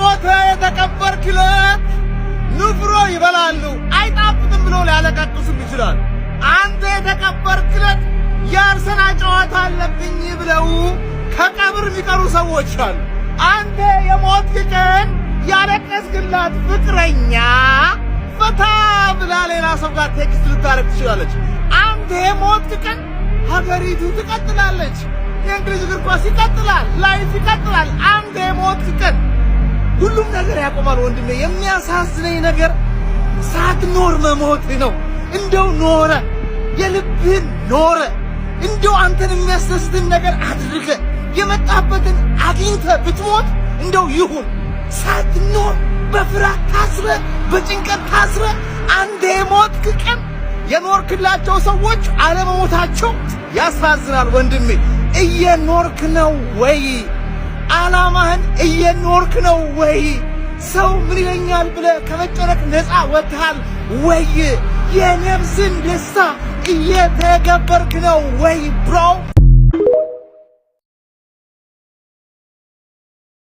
የሞተ የተቀበርክለት ንፍሮ ይበላሉ አይጣፍጥም ብሎ ሊያለቃቅሱም ይችላል። አንተ የተቀበርክለት የአርሰናል ጨዋታ አለብኝ ብለው ከቀብር የሚቀሩ ሰዎች አሉ። አንተ የሞት ቀን ያለቀስክላት ፍቅረኛ ፈታ ብላ ሌላ ሰው ጋር ቴክስት ልታረግ ትችላለች። አንተ የሞት ቀን ሀገሪቱ ትቀጥላለች። የእንግሊዝ እግር ኳስ ይቀጥላል፣ ላይፍ ይቀጥላል። አንተ የሞት ቀን ሁሉም ነገር ያቆማል። ወንድሜ የሚያሳዝነኝ ነገር ሳትኖር መሞት ነው። እንደው ኖረ የልብህን ኖረ እንደው አንተን የሚያስደስትን ነገር አድርገ የመጣበትን አግኝተ ብትሞት እንደው ይሁን። ሳትኖር በፍርሃት ታስረ በጭንቀት ታስረ አንተ የሞትክ ቀን የኖርክላቸው ሰዎች አለመሞታቸው ያሳዝናል። ወንድሜ እየኖርክ ነው ወይ? ዓላማህን እየኖርክ ነው ወይ? ሰው ምን ይለኛል ብለህ ከመጨነቅ ነፃ ወጥተሃል ወይ? የነፍስን ደስታ እየተገበርክ ነው ወይ ብሮ?